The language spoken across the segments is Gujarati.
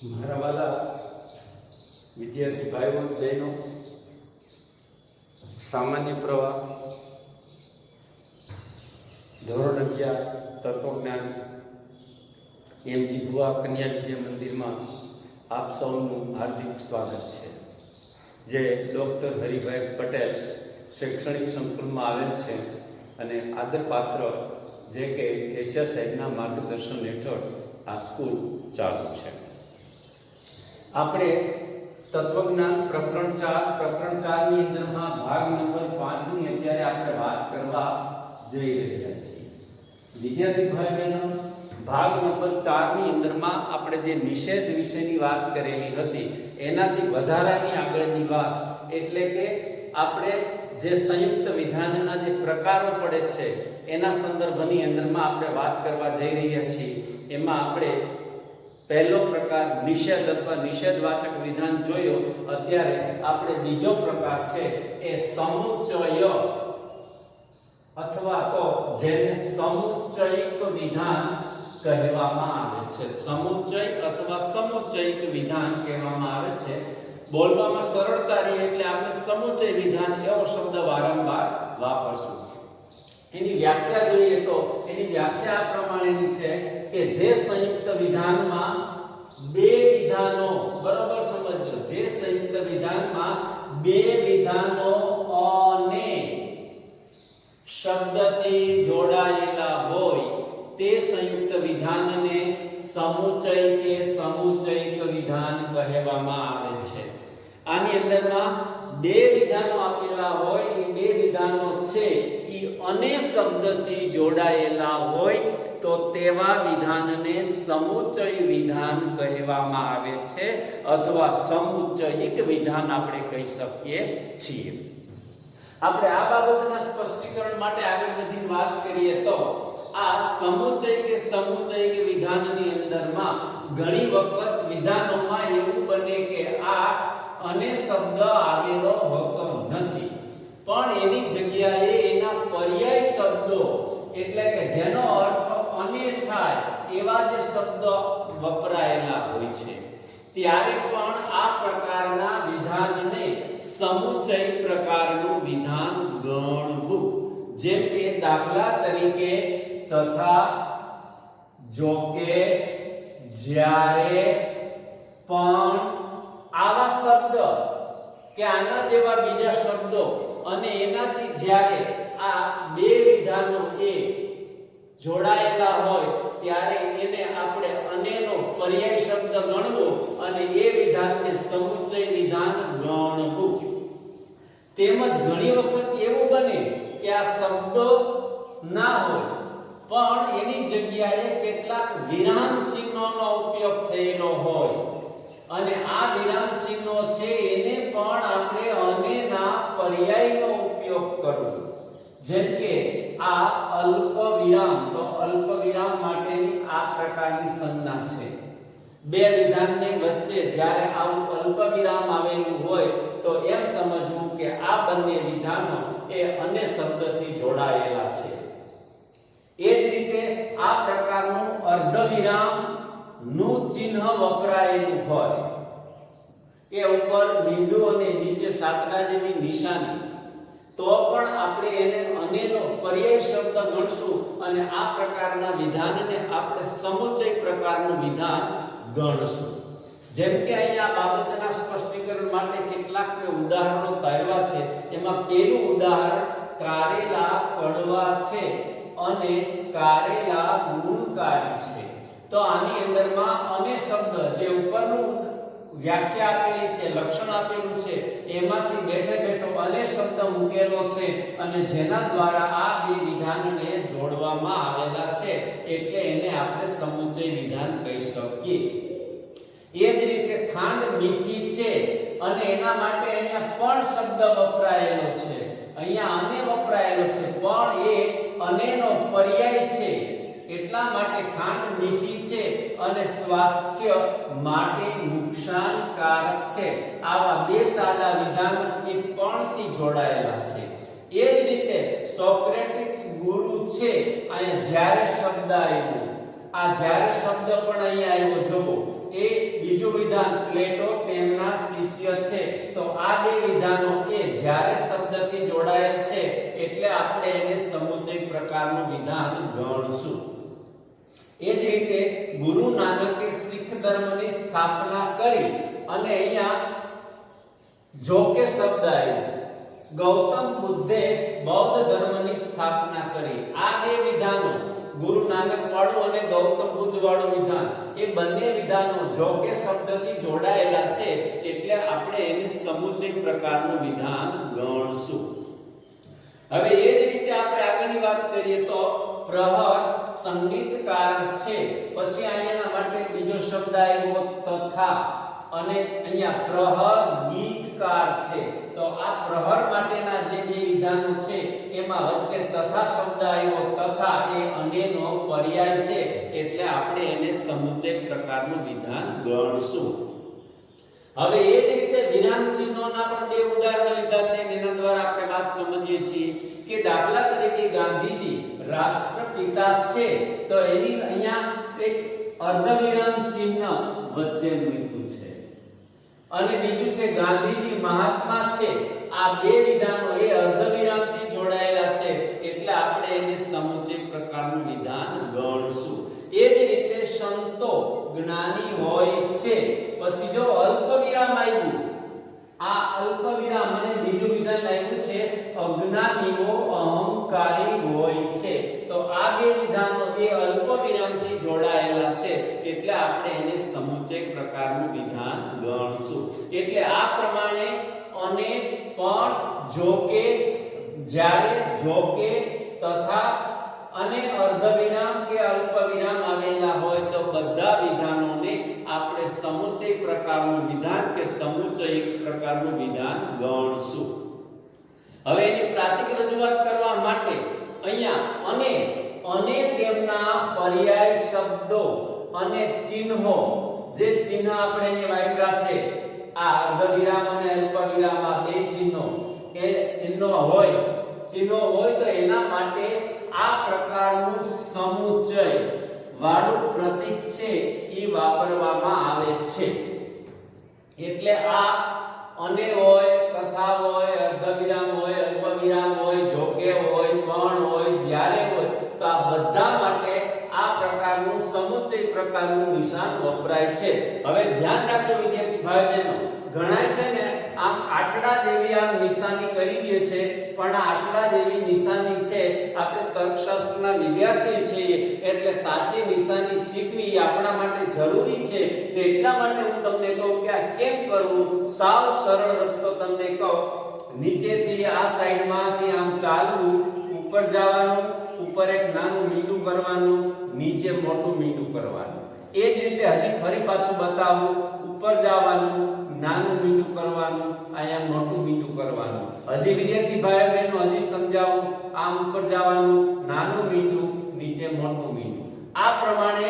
મારા વાલા વિદ્યાર્થી ભાઈઓ બહેનો, સામાન્ય પ્રવાહ ધોરણ 11 તત્વજ્ઞાન એમ જીભવા કન્યા વિદ્યા મંદિરમાં આપ સૌનું હાર્દિક સ્વાગત છે. જે ડૉક્ટર હરિભાઈ પટેલ શૈક્ષણિક સંકુલમાં આવેલ છે અને આદરપાત્ર જે કે કેશિયા સાહેબના માર્ગદર્શન હેઠળ આ સ્કૂલ ચાલુ છે. આપણે તત્વજ્ઞાન પ્રકરણ 4 ની અંદરમાં ભાગ નંબર 5 ની અત્યારે આપણે વાત કરવા જઈ રહ્યા છીએ. વિદ્યાર્થી ભાઈ બહેનો, ભાગ નંબર 4 ની અંદરમાં આપણે જે નિષેધ વિશેની વાત કરેલી હતી એનાથી વધારાની આગળની વાત એટલે કે આપણે જે સંયુક્ત વિધાનના જે પ્રકારો પડે છે એના સંદર્ભની અંદરમાં આપણે વાત કરવા જઈ રહ્યા છીએ. એમાં આપણે પહેલો પ્રકાર નિષેધ અથવા નિષેધવાચક વિધાન જોયો. અત્યારે આપણે બીજો પ્રકાર છે એ સમુચ્ચય અથવા તો જેને સમુચ્ચયિક વિધાન કહેવામાં આવે છે. સમુચ્ચય અથવા સમુચ્ચયિક વિધાન કહેવામાં આવે છે. બોલવામાં સરળતા રહે એટલે આપણે સમુચ્ચય વિધાન એવો શબ્દ વારંવાર વાપરશું. એની વ્યાખ્યા જોઈએ તો એની વ્યાખ્યા આ પ્રમાણેની છે કે જે સંયુક્ત વિધાનમાં બે વિધાનો, બરાબર સમજો, જે સંયુક્ત વિધાનમાં બે વિધાનો અને શબ્દથી જોડાયેલા હોય તે સંયુક્ત વિધાનને સમુચ્ચય કે સમુચ્ચયિક વિધાન કહેવામાં આવે છે. આની અંદરમાં બે વિધાનો આપેલા હોય, એ બે વિધાનો છે એ અને શબ્દથી જોડાયેલા હોય તો તેવા વિધાનને સમુચ્ચય વિધાન કહેવામાં આવે છે અથવા સમુચ્ચયિક વિધાન આપણે કહી શકીએ છીએ. આપણે આ બાબતના સ્પષ્ટીકરણ માટે આગળ વધીને વાત કરીએ તો આ સમુચ્ચય કે સમુચ્ચયિક વિધાનની અંદરમાં ઘણી વખત વિધાનોમાં એવું બને કે આ અને શબ્દ આવેલો હોતો નથી, પણ એની જગ્યાએ એના પર્યાય શબ્દો એટલે કે જેનો અર્થ અને થાય એવા જે શબ્દ વપરાયેલા હોય છે. ત્યારે પણ આ પ્રકારના વિધાનને સમુચ્ચય પ્રકારનું વિધાન ગણવું. જેમ કે દાખલા તરીકે તથા, જોકે, જ્યારે, પણ આવા શબ્દ કે આના જેવા બીજા શબ્દો અને એનાથી જ્યારે આ બે વિધાનો એ જોડાયેલા હોય ત્યારે એને આપણે અનેનો પર્યાય શબ્દ ગણવો અને એ વિધાનને સમુચ્ચય વિધાન ગણવું. તેમજ ઘણી વખત એવું બને કે આ શબ્દો ના હોય પણ એની જગ્યાએ કેટલાક વિરામ ચિહ્નોનો ઉપયોગ થયેલો હોય અને આ વિરામ ચિહ્નો છે એને પણ આપણે અનેના પર્યાયનો ઉપયોગ કરવો. જેમ કે આ અલ્પ વિરામ, તો અલ્પ વિરામ માટેની આ પ્રકારની સંજ્ઞા છે. બે વિધાનની વચ્ચે જ્યારે આવું અલ્પ વિરામ આવેલું હોય તો એમ સમજવું કે આ બંને વિધાનો એ અન્ય શબ્દથી જોડાયેલા છે. એ જ રીતે આ પ્રકારનું અર્ધ વિરામ નું ચિહ્ન વપરાયેલું હોય, કે ઉપર મીંડું અને નીચે સાતરા જેવી નિશાની, તો પણ આપણે એને અનેનો પર્યાય શબ્દ ગણશું અને આ પ્રકારના વિધાનને આપણે સમુચ્ચય પ્રકારનું વિધાન ગણશું. જેમ કે અહીંયા બાબતના સ્પષ્ટીકરણ માટે કેટલાક ઉદાહરણો તારવા છે. એમાં પહેલું ઉદાહરણ કારેલા કડવા છે અને કારેલા ગુણકારી છે. તો આની અંદરમાં અને શબ્દ જે ઉપરનું વ્યાખ્યા આપેલી છે, લક્ષણ આપેલું છે, એમાંથી બેઠે બેઠો અને શબ્દ મૂકેલો છે અને જેના દ્વારા આ બે વિધાનને જોડવામાં આવેલા છે એટલે એને આપણે સમુચ્ચય વિધાન કહી શકીએ. એ જ રીતે ખાંડ મીઠી છે અને એના માટે અહીંયા પણ શબ્દ વપરાયેલો છે, અહીંયા અને વપરાયેલો છે, પણ એ અનેનો પર્યાય છે એટલા માટે ખાંડ મીઠી છે અને સ્વાસ્થ્ય માટે નુકસાનકારક છે. આવા બે સાદા વિધાન એ પણ થી જોડાયેલા છે. એ જ રીતે સોક્રેટિસ ગુરુ છે, અહીંયા જ્યારે શબ્દ આવ્યો, આ જ્યારે શબ્દ પણ અહીંયા આવ્યો જોવો એ બીજું વિધાન પ્લેટો તેમના શિષ્ય છે. તો આ બે વિધાનો એ જ્યારે શબ્દથી જોડાયેલ છે એટલે આપણે એને સમુચય પ્રકારનું વિધાન ગણશું. એ જ રીતે ગુરુ નાનકે શીખ ધર્મની સ્થાપના કરી અને અહીંયા જો કે શબ્દ આવ્યો. ગૌતમ બુદ્ધે બૌદ્ધ ધર્મની સ્થાપના કરી. આ બે વિધાનો ગુરુ નાનક વાળું અને ગૌતમ બુદ્ધ વાળું વિધાન એ બંને વિધાનો જો કે શબ્દથી જોડાયેલા છે એટલે આપણે એને સમુચય પ્રકારનું વિધાન ગણશું. હવે એ જ રીતે આપણે આગળની વાત કરીએ તો પ્રહર સંગીતકાર છે. પછી અહીંયાના માટે બીજો શબ્દ આવ્યો તથા અને અહીંયા પ્રહર ગીતકાર છે. તો આ પ્રહર માટેના જે બે વિધાનો છે એમાં વચ્ચે તથા શબ્દ આવ્યો. તથા એ અનેનો પર્યાય છે એટલે આપણે એને સમુચય પ્રકારનું વિધાન ગણશું. હવે એ જ રીતે વિરામ ચિહ્નોના પણ બે ઉદાહરણો લીધા છે એના દ્વારા આપણે વાત સમજીએ છીએ કે દાખલા તરીકે ગાંધીજી રાષ્ટ્રપિતા છે તો એની અહીંયા એક અર્ધવિરામ ચિહ્ન વચ્ચે મૂક્યું છે. અને બીજું છે ગાંધીજી મહાત્મા છે. આ બે વિધાનો એ અર્ધવિરામથી જોડાયેલા છે એટલે આપણે એને સમુચય પ્રકારનું વિધાન ગણશું. એ જ રીતે સંતો જ્ઞાની હોય છે. પછી જો અલ્પવિરામ આવ્યું, આ અલ્પવિરામ અને બીજું વિધાન આવ્યું છે અજ્ઞાનીઓ અહંકારી હોય છે. તો આ બે વિધાનો એ અલ્પવિરામથી જોડાયેલા છે એટલે આપણે એને સમુચય પ્રકારનું વિધાન ગણશું. એટલે આ પ્રમાણે અને પણ જો કે જ્યારે જો કે તથા અને અર્ધવિરામ કે અલ્પવિરામ આવેલા હોય તો બધા વિધાનોને આપણે સમુચય પ્રકારનું વિધાન કે સમુચય પ્રકારનું વિધાન ગણશું. હવે એની પ્રાતિક રજૂઆત કરવા માટે અહીંયા અને તેમના પર્યાય શબ્દો અને ચિહ્નો, જે ચિહ્ન આપણે અહીંયા વાપર્યા છે આ અર્ધવિરામ અને અલ્પવિરામ, આ બે ચિહ્નો હોય તો એના માટે આ પ્રકારનું સમુચય વાળું પ્રતીક છે એ વાપરવામાં આવે છે. એટલે આ અને હોય, તથા હોય, અર્ધવિરામ હોય, અલ્પવિરામ હોય, જોકે હોય, પણ હોય, જ્યારે હોય તો આ બધા માટે આ પ્રકારનું સમુચય પ્રકારનું નિશાન વપરાય છે. હવે ધ્યાન રાખજો વિદ્યાર્થી ભાઈ બહેનો, ઘણાય છે ને આમ આટલા જેવી આમ નિશાની કરી દે છે પણ આ આટલા જેવી નિશાની છે આપણે તર્કશાસ્ત્રના વિદ્યાર્થી છીએ એટલે સાચી નિશાની શીખવી આપણા માટે જરૂરી છે. એટલા માટે હું તમને કહું કે આ કેમ કરવું. સાવ સરળ રસ્તો તમને કહું, નીચેથી આ સાઈડમાંથી આમ ચાલવું, ઉપર જવાનું, ઉપર એક નાનું મીંડું કરવાનું, નીચે મોટું મીંડું કરવાનું. એ જ રીતે હજી ફરી પાછું બતાવું, ઉપર જવાનું, નાનું મીંડું કરવાનું, અહીંયા મોટું મીંડું કરવાનું. હજી વિદ્યાર્થી ભાઈ બહેનો હજી સમજાવું, આમ ઉપર જવાનું, નાનું મીંડું, નીચે મોટું મીંડું. આ પ્રમાણે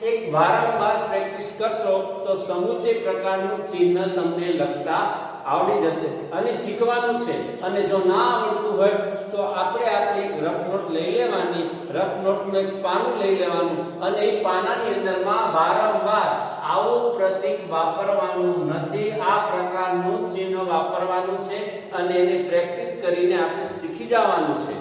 એક વારંવાર પ્રેક્ટિસ કરશો તો સમુચય પ્રકારનું ચિહ્ન તમને લખતા આવડી જશે અને શીખવાનું છે. અને જો ના આવડતું હોય તો આપણે આપણી એક રફ નોટ લઈ લેવાની, રફ નોટનું એક પાનું લઈ લેવાનું અને એ પાનાની અંદરમાં વારંવાર આવું પ્રતીક વાપરવાનું નથી, આ પ્રકારનું ચિહ્ન વાપરવાનું છે અને એને પ્રેક્ટિસ કરીને આપણે શીખી જવાનું છે.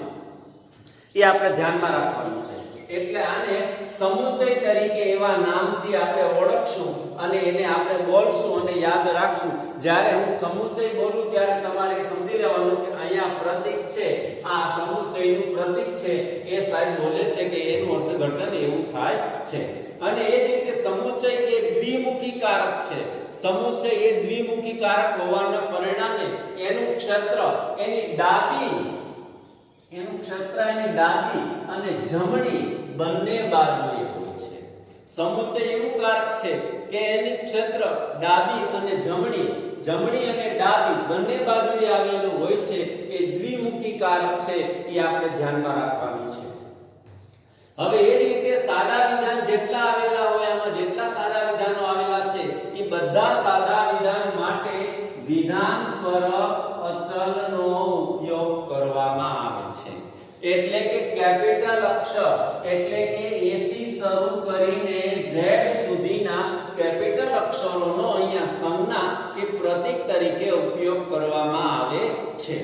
એ આપણે ધ્યાનમાં રાખવાનું છે. એટલે આને સમુચય તરીકે એવા નામથી આપણે ઓળખશું અને એને આપણે બોલશું અને યાદ રાખશું. જ્યારે હું સમુચય બોલું ત્યારે તમારે સમજી લેવાનું કે અહીંયા પ્રતીક છે, આ સમુચયનું પ્રતીક છે, એ સાહેબ બોલે છે કે એનું અર્થઘટન એવું થાય છે. અને એ જ રીતે સમુચય એ દ્વિમુખી કારક છે. સમુચય એ દ્વિમુખી કારક હોવાના પરિણામે એનું ક્ષેત્ર એની ડાબી અને જમણી બંને બાજુએ હોય છે. સમુચય એવું કારક છે કે એનું ક્ષેત્ર ડાબી અને જમણી અને ડાબી બંને બાજુએ આવેલું હોય છે. એ દ્વિમુખી કારક છે, એ આપણે ધ્યાનમાં રાખવાનું છે. હવે એ જ રીતે સાદા વિધાન જેટલા આવેલા હોય, આમાં જેટલા સાદા વિધાનો આવેલા છે એ બધા સાદા વિધાન માટે વિધાન પરક અચલનો ઉપયોગ કરવામાં આવે છે. એટલે કે કેપિટલ અક્ષર એટલે કે a થી શરૂ કરીને z સુધીના કેપિટલ તરીકે ઉપયોગ કરવામાં આવે છે.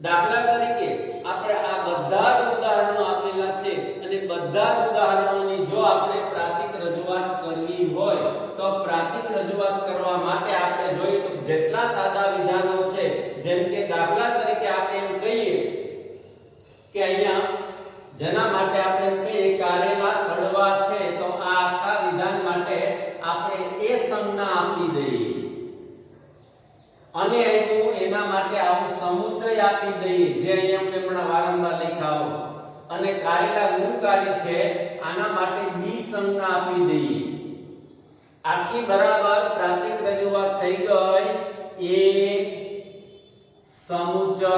દાખલા તરીકે આપણે આ બધા જ ઉદાહરણો આપેલા છે અને બધા જ ઉદાહરણોની જો આપણે પ્રાતિક રજૂઆત કરવી હોય તો પ્રાતિક રજૂઆત કરવા માટે આપણે જોઈએ તો જેટલા સાદા વિધાનો છે, જેમ કે દાખલા તરીકે આપણે એમ કહીએ કે અહીંયા જેના માટે આપણે એમ કહીએ કારેલા કડવા છે, તો આ આખા વિધાન માટે આપણે એ સંજ્ઞા આપી દઈએ અને એના માટે આવું સમુચય આપી દઈએ જે અહીંયા હમણાં વારંવાર લખાવો, અને કારેલા ગુણકારી છે આના માટે બી સંજ્ઞા આપી દઈએ. આખી બરાબર પ્રાતિક રજૂઆત થઈ ગઈ એ સમુચય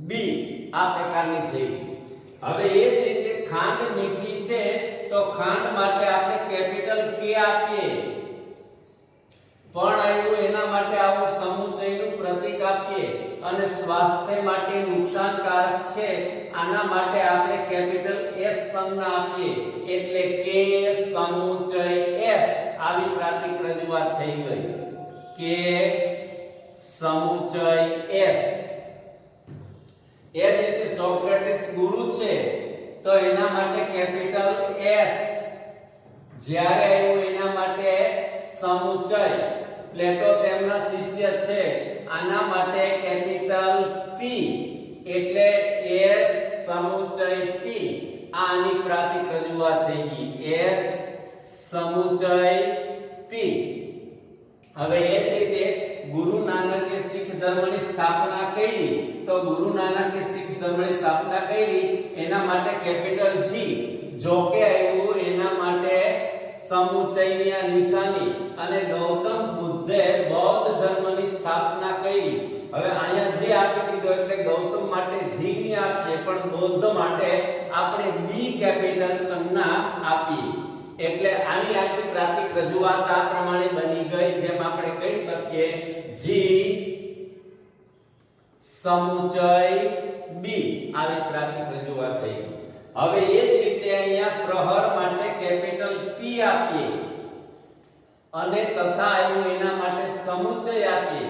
બી આ પ્રકારની થઈ ગઈ. હવે એ જ રીતે ખાંડ મીઠી છે તો ખાંડ માટે આપણે કેપિટલ કે આપીએ, પણ આવ્યું એના માટે આવું સમુચયનું પ્રતીક આપીએ, અને સ્વાસ્થ્ય માટે નુકસાનકારક છે આના માટે આપણે કેપિટલ એસ સંજ્ઞા આપીએ, એટલે કે સમુચય એસ. આવી પ્રાતિક રજૂઆત થઈ ગઈ કે સમુચય એસ. એ જ રીતે સોક્રેટિસ ગુરુ છે તો એના માટે કેપિટલ એસ, જ્યારે આવ્યું એના માટે સમુચય. પ્લેટો તેમના શિષ્ય છે આના માટે કેપિટલ પી, એટલે એસ સમુચય પી. આની પ્રાતિક રજૂઆત થઈ ગઈ એસ સમુચય પી. હવે એ જ રીતે ગુરુ નાનકે શીખ ધર્મની સ્થાપના કરી તો ગુરુ નાનકે શીખ ધર્મની સ્થાપના કરી એના માટે કેપિટલ જી. જો કે આવ્યું એના માટે સમુચયની આ નિશાની, અને ગૌતમ બુદ્ધે બૌદ્ધ ધર્મની સ્થાપના કરી. હવે અહીંયા જે આપી દીધો એટલે ગૌતમ માટે જી ની આપીએ, પણ બૌદ્ધ માટે આપણે બી કેપિટલ સંજ્ઞા આપીએ, એટલે આની આખી પ્રાતિક રજૂઆત આ પ્રમાણે બની ગઈ. જેમ આપણે કહી શકીએ જી સમુચય બી. આવી પ્રાતિક રજૂઆત થઈ ગઈ. હવે એ જ રીતે અહીંયા પ્રહર માટે કેપિટલ પી આપીએ, અને તથા આવ્યું એના માટે સમુચય આપીએ,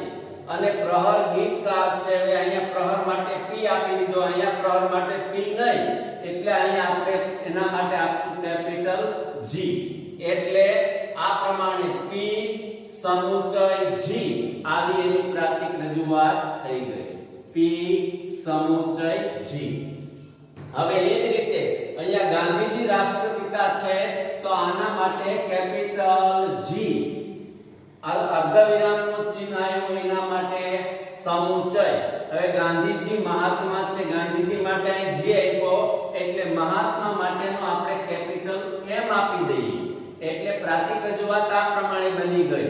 અને પ્રહર ગીતકાર છે હવે અહીંયા પ્રહર માટે પી આપી દીધો, અહીંયા પ્રહર માટે પી નહીં, એટલે અહીંયા આપણે એના માટે આપશું કેપિટલ જી. એટલે આ પ્રમાણે પી સમુચય જી આવી એની પ્રાતિક રજૂઆત થઈ ગઈ. પી સમુચય જી. હવે એ જ રીતે અહીંયા ગાંધીજી રાષ્ટ્રપિતા છે તો આના માટે કેપિટલ જી. અર્ધવિરામનું ચિહ્ન આવ્યું એના માટે સમુચય. હવે ગાંધીજી મહાત્મા છે, ગાંધીજી માટે અહીં જી આપ્યો એટલે મહાત્મા માટેનો આપણે કેપિટલ એમ આપી દઈએ, એટલે પ્રાતિક રજૂઆત આ પ્રમાણે બની ગઈ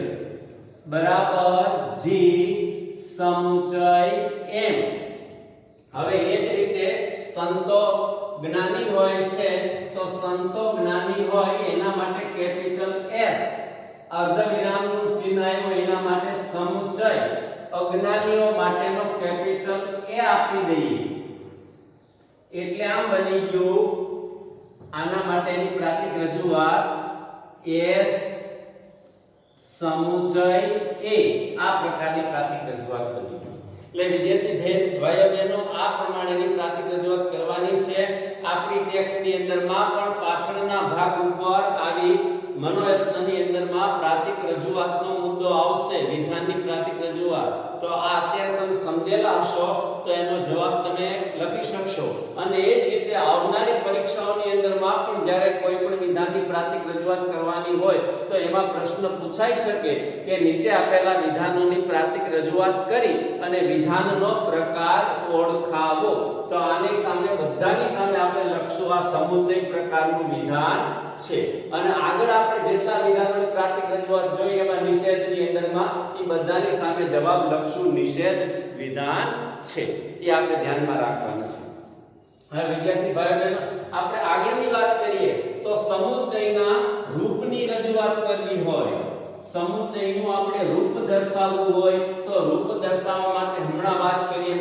બરાબર જી સમુચય એમ. હવે એ જ રીતે સંતો જ્ઞાની હોય છે તો સંતો જ્ઞાની હોય એના માટે કેપિટલ એસ. અર્ધવિરામનું ચિહ્ન આવ્યું એના માટે સમુચય. અજ્ઞાનીઓ માટેનો કેપિટલ એ આપી દઈએ, એટલે આમ બની ગયું આના માટેની પ્રાતિક રજૂઆત એસ સમુચય એ. આ પ્રકારની પ્રાતિક રજૂઆત બની. એટલે વિદ્યાર્થી ભાઈઓ બહેનો આ પ્રમાણેની પ્રાતિક રજૂઆત કરવાની છે. આપણી ટેક્સ્ટની અંદરમાં પણ પાછળના ભાગ ઉપર આવી મનોયત્નની અંદરમાં પ્રાતિક રજૂઆતનો મુદ્દો આવશે, વિધાનની પ્રાતિક રજૂઆત. તો આ અત્યારે તમે સમજેલા હશો તો એનો જવાબ તમે લખી શકશો. અને એ જ રીતે આવનારી પરીક્ષાઓની અંદરમાં પણ જ્યારે કોઈ પણ વિધાનની પ્રાતિક રજૂઆત કરવાની હોય તો એમાં પ્રશ્ન પૂછાઈ શકે કે નીચે આપેલા વિધાનોની પ્રાતિક રજૂઆત કરી અને વિધાનનો પ્રકાર ઓળખાવો. તો આની સામે બધાની સામે આપણે લખશું આ સમુચય પ્રકારનું વિધાન છે. અને આગળ આપણે જેટલા વિધાનોની પ્રાતિક રજૂઆત જોઈએ એમાં નિષેધની અંદરમાં એ બધાની સામે જવાબ લખશું નિષેધ વિધાન છે. એ આપણે ધ્યાનમાં રાખવાનું છે. હવે વિદ્યાર્થી ભાઈઓ બહેનો આપણે આગળની વાત કરીએ તો સમુચયના રૂપની રજૂઆત કરવી હોય, સમુચયનું આપણે રૂપ દર્શાવવું હોય તો રૂપ દર્શાવવા માટે હમણાં વાત કરીએ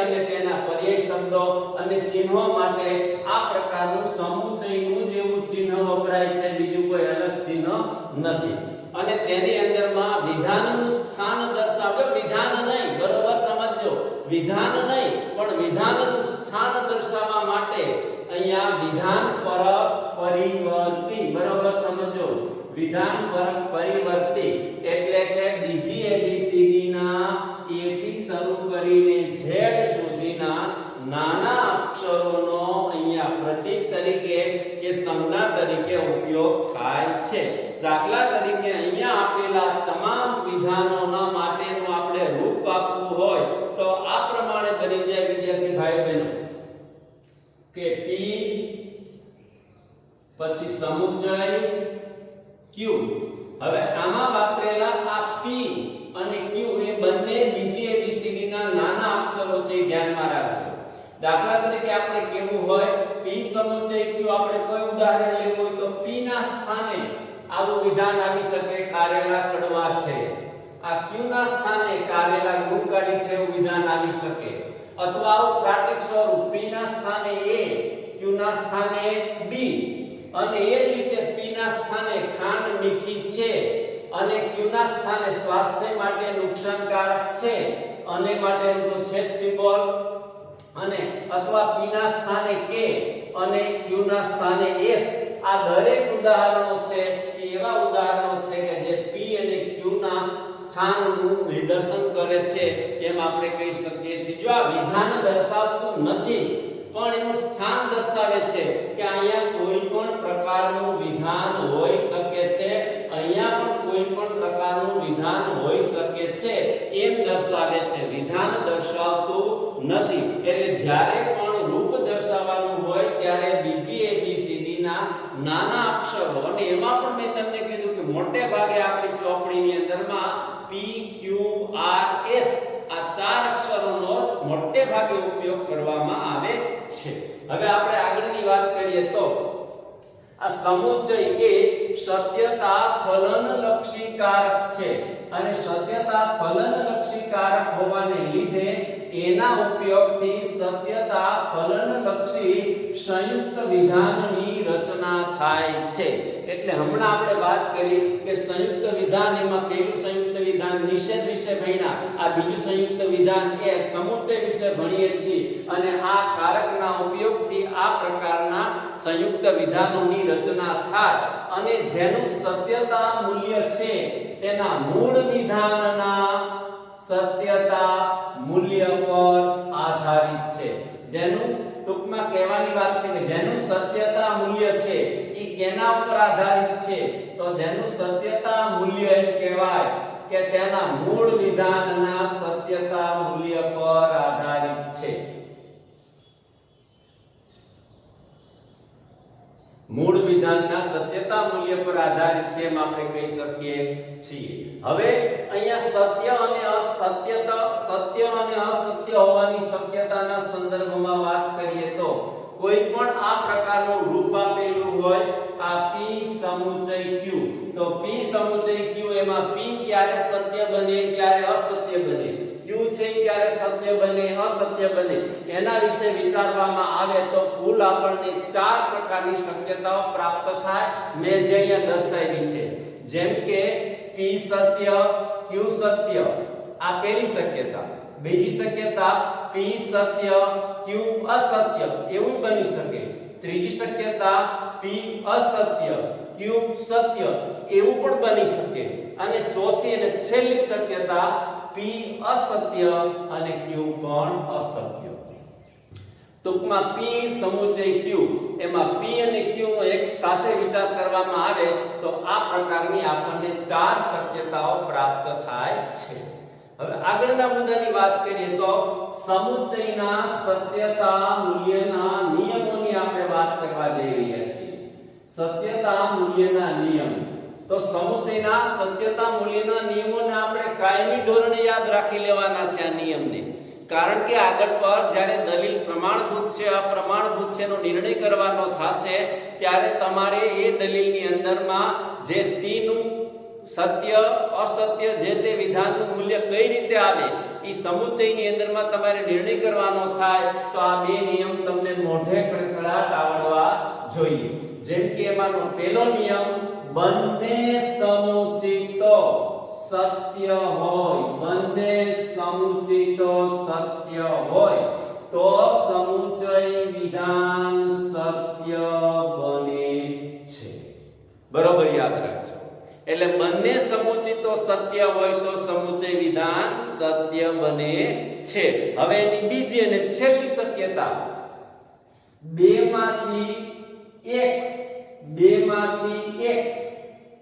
અને તેના પર્યાય શબ્દો અને ચિહ્નો માટે આ પ્રકારનું સમુચયનું જેવું ચિહ્ન વપરાય છે, બીજું કોઈ અલગ ચિહ્ન નથી. અને તેની અંદરમાં વિધાનનું સ્થાન દર્શાવે, વિધાન નહીં, બરોબર સમજો, વિધાન નહીં પણ વિધાનનું સ્થાન દર્શાવવા માટે અહીંયા વિધાન પરક પરિવર્તી, બરોબર સમજો, વિધાન પરક પરિવર્તી એટલે કે બીજી એબીસીડી ના A થી શરૂ કરીને Z સુધીના નાના અક્ષરોનો અહીંયા પ્રતીક તરીકે કે સંજ્ઞા તરીકે ઉપયોગ થાય છે. દાખલા તરીકે અહીંયા આપેલા તમામ વિધાનોના માટેનું આપણે રૂપ આપવું હોય તો આ પ્રમાણે બની જાય વિદ્યાર્થી ભાઈ બહેનો કે P પછી સમુચય Q. હવે આમાં વાપરેલા આ P અને Q એ બંને બીજી એબીસીડી ના નાના અક્ષરો છે, ધ્યાનમાં રાખજો. દાખલા તરીકે આપણે કેવું હોય P સમુચય Q, આપણે કોઈ ઉદાહરણ લેવું હોય તો P ના સ્થાને આવું વિધાન આવી શકે, કારેલા કડવા છે. આ Q ના સ્થાને કારેલા ગુણ કાઢી છે એવું વિધાન આવી શકે. અથવા આવું પ્રાતિક સ્વરૂપ P ના સ્થાને A, Q ના સ્થાને B, અને એ જ રીતે P ના સ્થાને ખાંડ મીઠી છે અને Q ના સ્થાને સ્વાસ્થ્ય માટે નુકસાનકારક છે અને માટેનું છેદ સિમ્બોલ, અને અથવા P ના સ્થાને K અને Q ના સ્થાને S. આ દરેક ઉદાહરણો છે એ એવા ઉદાહરણો છે કે જે P અને Q ના સ્થાનનું નિદર્શન કરે છે એમ આપણે કહી શકીએ છીએ. જો આ વિધાન દર્શાવતું નથી પણ એનું સ્થાન દર્શાવે છે કે અહીંયા કોઈ પણ પ્રકારનું વિધાન હોઈ શકે છે, અહીંયા પણ કોઈ પણ પ્રકારનું વિધાન હોઈ શકે છે એમ દર્શાવે છે. વિધાન દર્શાવતું નથી એટલે જ્યારે પણ રૂપ દર્શાવવાનું હોય ત્યારે બીજી એબીસીડી ના નાના અક્ષરો, અને એમાં પણ મેં તમને કીધું કે મોટે ભાગે આપણી ચોપડીની અંદરમાં P Q R S આ ચાર અક્ષરોનો મોટે ભાગે ઉપયોગ કરવામાં આવે છે. હવે આપણે આગળની વાત કરીએ તો આ સમુચય એ સત્યતા ફલન લક્ષી કારક છે, અને સત્યતા ફલન લક્ષી કારક હોવાને લીધે એના ઉપયોગથી સત્યતા ફલન લક્ષી સંયુક્ત વિધાનની રચના થાય છે. એટલે હમણાં આપણે વાત કરી કે સંયુક્ત વિધાન, એમાં પહેલું સંયુક્ત વિધાન નિષેધ વિશે ભણ્યા, આ બીજું સંયુક્ત વિધાન એ સમુચય વિશે ભણીએ છીએ, અને આ કારકના ઉપયોગથી આ પ્રકારના સંયુક્ત વિધાનોની રચના થાય અને જેનું સત્યતા મૂલ્ય છે તેના મૂળ વિધાનના સત્યતા મૂલ્ય પર આધારિત છે. જેનું ટૂંકમાં કહેવાની વાત છે કે જેનું સત્યતા મૂલ્ય છે એ કેના ઉપર આધારિત છે, તો જેનું સત્યતા મૂલ્ય એમ કહેવાય કે તેના મૂળ વિધાનના સત્યતા મૂલ્ય પર આધારિત છે. મૂળ વિધાનના સત્યતા મૂલ્ય પર આધારિત છે એમ આપણે કહી શકીએ છીએ. હવે અહીંયા સત્ય અને અસત્યતા, સત્ય અને અસત્ય હોવાની શક્યતાના સંદર્ભમાં વાત કરીએ તો કોઈ પણ આ પ્રકારનું રૂપ આપેલું હોય, આ P સમુચય Q, તો P સમુચય Q એમાં P ક્યારે સત્ય બને ક્યારે અસત્ય બને, Q છે ક્યારે સત્ય બને અસત્ય બને, એના વિશે વિચારવામાં આવે તો કુલ આપણને ચાર પ્રકારની શક્યતાઓ પ્રાપ્ત થાય. મેં જે અહીંયા દર્શાવી છે, જેમ કે P સત્ય Q સત્ય, આ પહેલી શક્યતા. બીજી શક્યતા P સત્ય Q અસત્ય, એવું બની શકે. ત્રીજી શક્યતા P અસત્ય Q સત્ય, એવું પણ બની શકે. અને ચોથી અને છેલ્લી શક્યતા P અસત્ય અને Q પણ અસત્ય. ટૂંકમાં P સમુચય Q, એમાં P અને Q નો એક સાથે વિચાર કરવામાં આવે તો આ પ્રકારની આપણને ચાર શક્યતાઓ પ્રાપ્ત થાય છે. હવે આગળના મુદ્દાની વાત કરીએ તો સમુચયના સત્યતા મૂલ્યના નિયમોની આપણે વાત કરવા જઈ રહ્યા છીએ. સત્યતા મૂલ્યના નિયમ, તો સમુચયના સત્યતા મૂલ્યના નિયમોને આપણે કાયમી ધોરણે યાદ રાખી લેવાના છે આ નિયમને. કારણ કે આગળ પર જ્યારે દલીલ પ્રમાણભૂત છે અપ્રમાણભૂત છે નો નિર્ણય કરવાનો થશે ત્યારે તમારે એ દલીલની અંદરમાં જે તીનું સત્ય અસત્ય જે તે વિધાનનું મૂલ્ય કઈ રીતે આવે એ સમુચયની અંદરમાં તમારે નિર્ણય કરવાનો થાય તો આ બે નિયમ તમને મોઢે કડકડાટ આવડવા જોઈએ. જેમ કે એમાંનો પહેલો નિયમ બંને સમુચિતો સત્ય હોય, બંને સમુચિતો સત્ય હોય તો સમુચય વિધાન સત્ય બને છે. બરોબર યાદ રાખજો. એટલે બંને સમુચિતો સત્ય હોય તો સમુચય વિધાન સત્ય બને છે. હવે એની બીજી અને છેલ્લી શક્યતા, બેમાંથી એક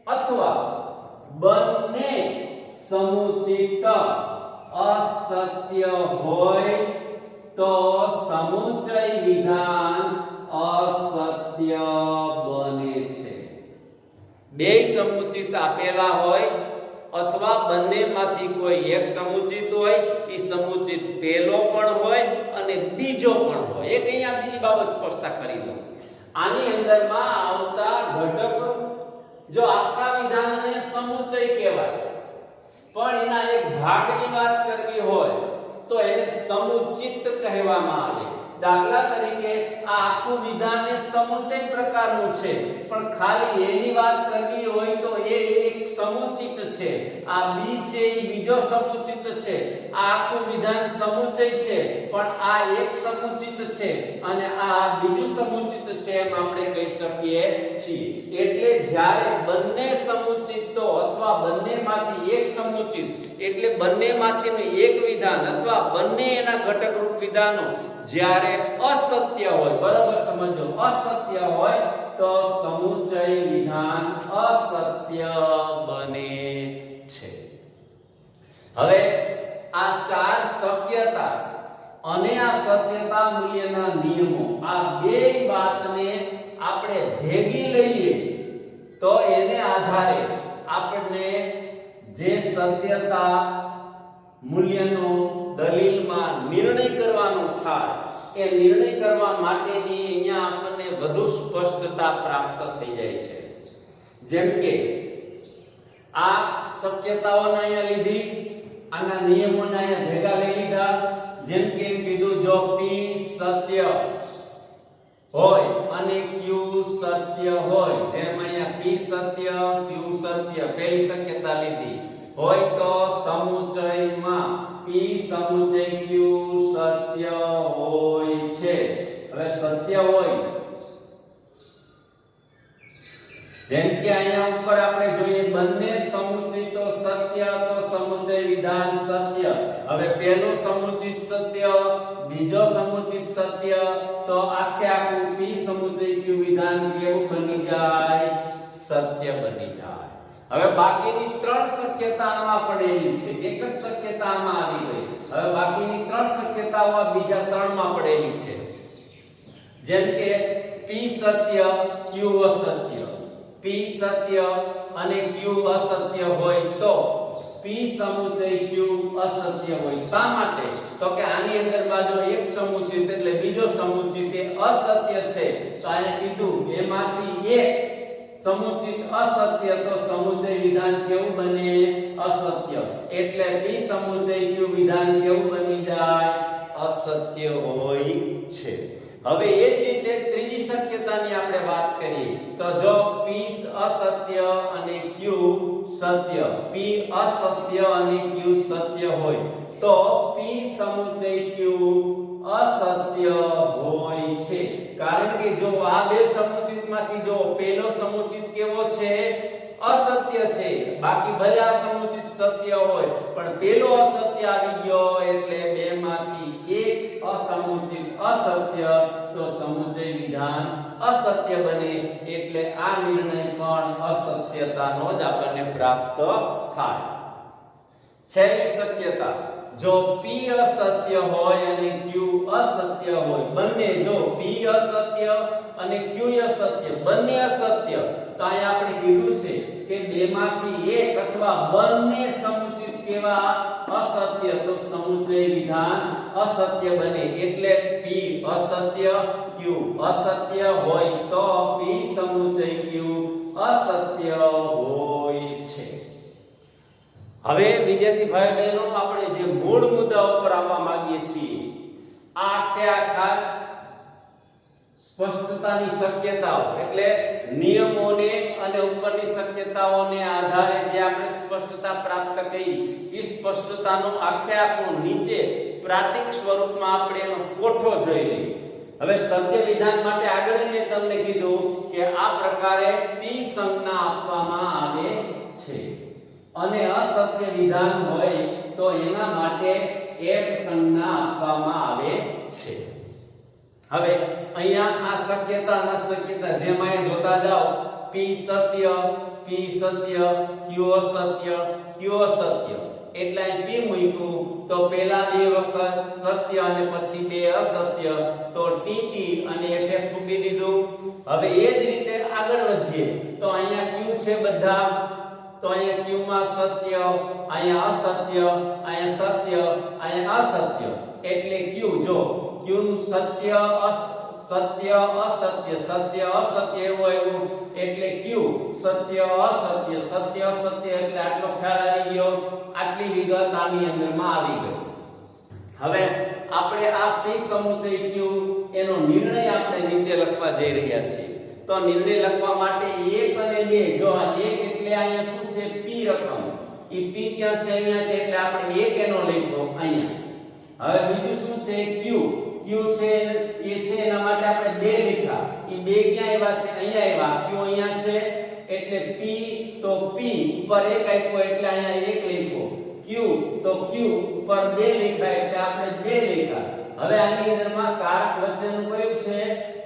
અથવા બંને સમુચિત અસત્ય હોય તો સમુચય વિધાન અસત્ય બને છે. બે સમુચિત આપેલા હોય અથવા બંનેમાંથી કોઈ એક સમુચિત હોય, એ સમુચિત પહેલો પણ હોય અને બીજો પણ હોય. એક અહીંયા બીજી બાબત સ્પષ્ટ કરી દઉં. આની અંદરમાં આવતા ઘટક, જો આખા વિધાનને સમુચય કહેવાય પણ એના એક ભાગની વાત કરવી હોય તો એને સમુચિત કહેવામાં આવે. દાખલા તરીકે આ આખું વિધાન એ સમુચય પ્રકારનું છે પણ ખાલી એની વાત કરવી હોય તો એ એક સમુચિત છે. આ બી છે એ બીજો સમુચિત છે. આ આખું વિધાન સમુચય છે પણ આ એક સમુચિત છે અને આ બીજું સમુચિત છે એમ આપણે કહી શકીએ છીએ. એટલે જ્યારે બંને સમુચિતો અથવા બંનેમાંથી એક સમુચિત એટલે બંનેમાંથીનું એક વિધાન અથવા બંને એના ઘટક રૂપ વિધાનો જ્યારે અસત્ય હોય, બરાબર સમજો, અસત્ય હોય તો સમુચય વિધાન અસત્ય બને છે. હવે આ ચાર શક્યતા અને આ સત્યતા મૂલ્યના નિયમો, આ બે વાતને આપણે ભેગી લઈએ તો એને આધારે આપણને જે સત્યતા મૂલ્યનો દલીલમાં નિર્ણય કરવાનો થાય એ નિર્ણય કરવા માટેની અહીંયા આપણને વધુ સ્પષ્ટતા પ્રાપ્ત થઈ જાય છે. જેમ કે આ શક્યતાઓને અહીંયા લીધી, આના નિયમોને અહીંયા ભેગા લઈ લીધા. જેમ કે કીધું જો P સત્ય હોય અને Q સત્ય હોય, જેમ અહીંયા P સત્ય Q સત્ય પહેલી શક્યતા લીધી હોય તો સમુચયમાં P સમુચય Q સત્ય હોય છે. હવે સત્ય હોય જેમ કે અહીંયા ઉપર આપણે જોઈએ બંને સમુચિતો સત્ય તો સમુચય વિધાન સત્ય. હવે પહેલું સમુચિત સત્ય, બીજો સમુચિત સત્ય તો આખે આખું P સમુચય Q વિધાન કેવું બની જાય? સત્ય બની જાય. હવે બાકીની ત્રણ શક્યતા આમાં પડેલી છે, એક જ શક્યતા આમાં આવી ગઈ. હવે બાકીની ત્રણ શક્યતાઓ બીજા ત્રણમાં પડેલી છે. જેમ કે P સત્ય Q અસત્ય, P સત્ય અને Q અસત્ય હોય તો P સમુચય Q અસત્ય હોય. શા માટે? તો કે આની અંદર બાજુ એક સમુચિત એટલે બીજો સમુચિત એ અસત્ય છે તો અહીંયા કીધું એમાંથી એક સમુચિત અસત્ય તો સમુચય વિધાન કેવું બને? અસત્ય. એટલે P સમુચય Q વિધાન કેવું બની જાય? અસત્ય હોય છે. હવે એ જ રીતે ત્રીજી શક્યતાની આપણે વાત કરીએ તો જો P અસત્ય અને Q સત્ય, P અસત્ય અને Q સત્ય હોય તો P સમુચય Q અસત્ય હોય છે. કારણ કે જો આ બે સમુચિતમાંથી જો પહેલો સમુચિત કેવો છે? અસત્ય છે. બાકી ભલે આ સમુચિત સત્ય હોય પણ પેલો અસત્ય આવી ગયો એટલે બેમાંથી એક અસમુચિત અસત્ય તો સમુચય વિધાન અસત્ય બને. એટલે આ નિર્ણય પણ અસત્યતાનો જ આપણને પ્રાપ્ત થાય. છેલ્લી શક્યતા જો P અસત્ય હોય અને Q અસત્ય હોય, બંને જો P અસત્ય અને Q અસત્ય બંને અસત્ય તો અહીંયા આપણે કીધું છે કે બેમાંથી એક અથવા બંને સમુચિત કેવા? અસત્ય તો સમુચય વિધાન અસત્ય બને. એટલે P અસત્ય Q અસત્ય હોય તો P સમુચય Q અસત્ય હોય છે. હવે વિદ્યાર્થી ભાઈ બહેનો આપણે જે મૂળ મુદ્દા ઉપર આવવા માંગીએ છીએ, આ આખે આખા સ્પષ્ટતાની શક્યતાઓ એટલે નિયમોને અને ઉપરની શક્યતાઓને આધારે જે આપણે સ્પષ્ટતા પ્રાપ્ત કરી એ સ્પષ્ટતાનો આખો નીચે પ્રાતિક સ્વરૂપમાં આપણે એનો કોઠો જોઈ લઈએ. હવે સત્ય વિધાન માટે આગળ મેં તમને કીધું કે આ પ્રકારે ટી સંજ્ઞા આપવામાં આવે છે અને અસત્ય વિધાન હોય તો એના માટે એક સંજ્ઞા આપવામાં આવે છે. હવે અહીંયા આ શક્યતા અને શક્યતા જેમ અહીં જોતા જાઓ પી સત્ય ક્યુ અસત્ય ક્યુ અસત્ય એટલે અહીં પી મૂક્યું તો પહેલા બે વખત સત્ય અને પછી બે અસત્ય તો ટી અને એફ મૂકી દીધું. હવે એ જ રીતે આગળ વધીએ તો અહીંયા ક્યુ છે બધા તો અહીંયા ક્યુ માં સત્ય અહીંયા અસત્ય અહીંયા સત્ય અહીંયા અસત્ય એટલે ક્યુ જો ક્યુ નું સત્ય સત્ય અસત્ય સત્ય અસત્ય એવું એટલે ક્યુ સત્ય અસત્ય એટલે આટલો ખ્યાલ આવી ગયો. આટલી વિગત આની અંદરમાં આવી ગઈ. હવે આપણે આ પી સમુચય ક્યુ એનો નિર્ણય આપણે નીચે લખવા જઈ રહ્યા છીએ. તો નિર્ણય લખવા માટે 1 અને 2 જો આ 1 એટલે અહીંયા શું છે પી રકમ ઈ પી ક્યાં છે અહીંયા છે એટલે આપણે 1 એનો લખ્યો અહીંયા. હવે બીજું શું છે ક્યુ છે એ છે એના માટે આપણે 2 લખ્યા. ઈ 2 ક્યાં આવ્યા છે અહીંયા આવ્યા ક્યુ અહીંયા છે એટલે પી તો પી ઉપર 1 આપ્યો એટલે અહીંયા 1 લખ્યો. ક્યુ તો ક્યુ ઉપર 2 લખ્યા એટલે આપણે 2 લખ્યા. હવે આની અંદરમાં કારક વચ્ચેનું કયું છે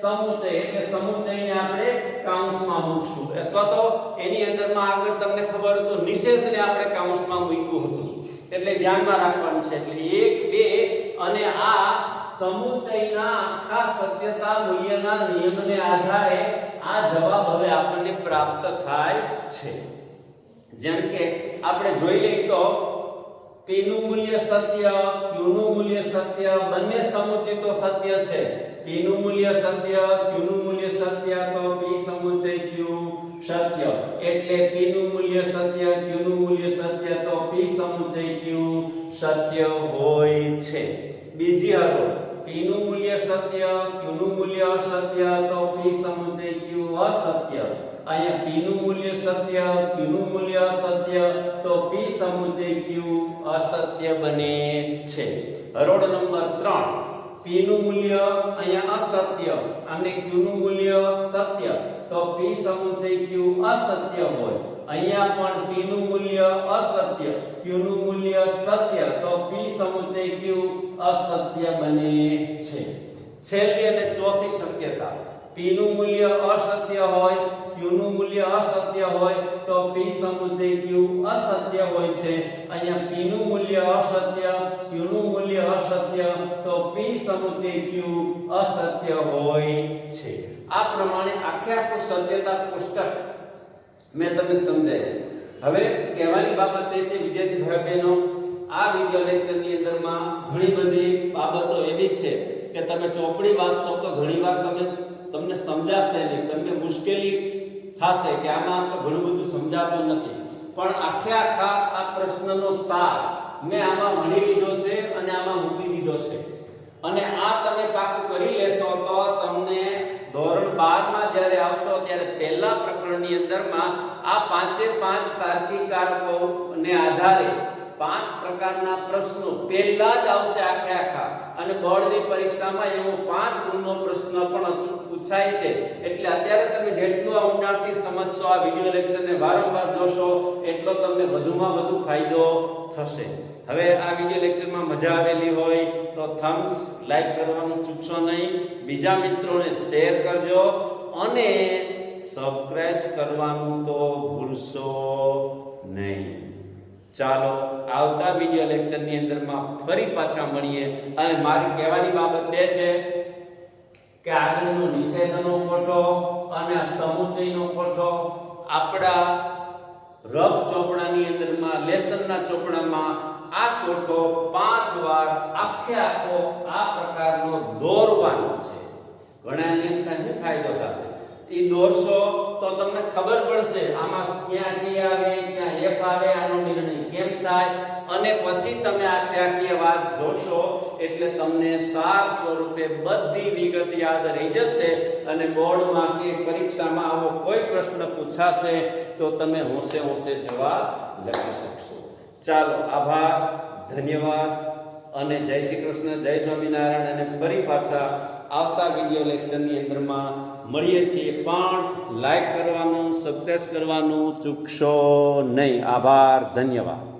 સમુચય એટલે સમુચયને આપણે કૌંસમાં મૂકશું અથવા તો એની અંદરમાં આગળ તમને ખબર હતો નિષેધને આપણે કૌંસમાં મૂક્યું હતું એટલે ધ્યાનમાં રાખવાનું છે. એટલે 1 2 અને આ સમુચયના આખા સત્યતા મૂલ્યના નિયમને આધારે આ જવાબ હવે આપણને પ્રાપ્ત થાય છે. જેમ કે આપણે જોઈ લઈએ તો p નું મૂલ્ય સત્ય q નું મૂલ્ય સત્ય બંને સમુચિતો સત્ય છે. p નું મૂલ્ય સત્ય q નું મૂલ્ય સત્ય તો p સમુચય q સત્ય એટલે p નું મૂલ્ય સત્ય q નું મૂલ્ય સત્ય તો p સમુચય q સત્ય હોય છે. બીજી હરો p નું મૂલ્ય સત્ય q નું મૂલ્ય અસત્ય તો p સમુચય q અસત્ય. અહીંયા p નું મૂલ્ય સત્ય q નું મૂલ્ય અસત્ય તો p સમુચય q અસત્ય બને છે. હરોળ નંબર 3 p નું મૂલ્ય અહીંયા અસત્ય અને q નું મૂલ્ય સત્ય તો p સમુચય q અસત્ય હોય. અહીંયા પણ p નું મૂલ્ય અસત્ય q નું મૂલ્ય સત્ય તો p સમુચય q અસત્ય બને છે. છેલ્લી અને ચોથી શક્યતા p નું મૂલ્ય અસત્ય હોય q નું મૂલ્ય અસત્ય હોય તો p સમુચય q અસત્ય હોય છે. અહીંયા p નું મૂલ્ય અસત્ય q નું મૂલ્ય અસત્ય તો p સમુચય q અસત્ય હોય છે. આ પ્રમાણે આખું સત્યતા કોષ્ટક મેં તમને સમજાવ્યું. હવે કહેવાની બાબત એ છે વિદ્યાર્થી ભાઈ બહેનો આ વિડિયો લેક્ચરની અંદરમાં ઘણી બધી બાબતો એવી છે કે તમે ચોપડી વાંચશો તો ઘણીવાર તમને સમજાશે નહીં, તમને મુશ્કેલી થશે કે આમાં તો ઘણું બધું સમજાતું નથી. પણ આખા આ પ્રશ્નનો સાર મેં આમાં ભણી લીધો છે અને આમાં મૂકી દીધો છે અને આ તમે પાકું કરી લેશો તો તમને ધોરણ 12 માં જ્યારે આવશો ત્યારે પહેલા પ્રકરણની અંદરમાં આ 5 તાર્કિક કારકોને આધારે 5 પ્રકારના પ્રશ્નો પહેલા જ આવશે આખા અને બોર્ડની પરીક્ષામાં એવો 5 ગુણનો પ્રશ્ન પણ પૂછાય છે. એટલે અત્યારે તમે જેટલું આ ઊંડાણથી સમજશો, આ વિડિયો લેક્ચરને વારંવાર જોશો એટલો તમને વધુમાં વધુ ફાયદો થશે. હવે આ વિડિયો લેક્ચરમાં મજા આવેલી હોય તો થમ્સ લાઈક કરવાનું ચૂકશો નહીં, બીજા મિત્રોને શેર કરજો અને સબસ્ક્રાઇબ કરવાનું તો ભૂલશો નહીં. ચાલો આવતા વિડિયો લેક્ચરની અંદરમાં ફરી પાછા મળીએ. અને મારી કહેવાની બાબત બે છે કે આગળનો નિષેધનો કોઠો અને સમુચયનો કોઠો આપણા રફ ચોપડાની અંદરમાં લેસનના ચોપડામાં આ કોઠો 5 વાર આખો આ પ્રકારનો દોરવાનો છે. ઘણાને એમ થાય ફાયદો થશે એ દોરશો તો તમને ખબર પડશે આમાં ક્યાં ટી આવે ક્યાં એફ આવે, આનો નિર્ણય કેમ થાય, અને પછી તમે આખી વાત જોશો એટલે તમને સાર સ્વરૂપે બધી વિગત યાદ રહી જશે અને બોર્ડમાં કે પરીક્ષામાં આવો કોઈ પ્રશ્ન પૂછાશે તો તમે હોંશે હોંશે જવાબ લખી શકશો. ચાલો, આભાર, ધન્યવાદ અને જય શ્રી કૃષ્ણ, જય સ્વામિનારાયણ. અને ફરી પાછા આવતા વિડિયો લેક્ચરની અંદરમાં મળીએ છીએ, પણ લાઈક કરવાનું, સબસ્ક્રાઇબ કરવાનું ચૂકશો નહીં. આભાર, ધન્યવાદ.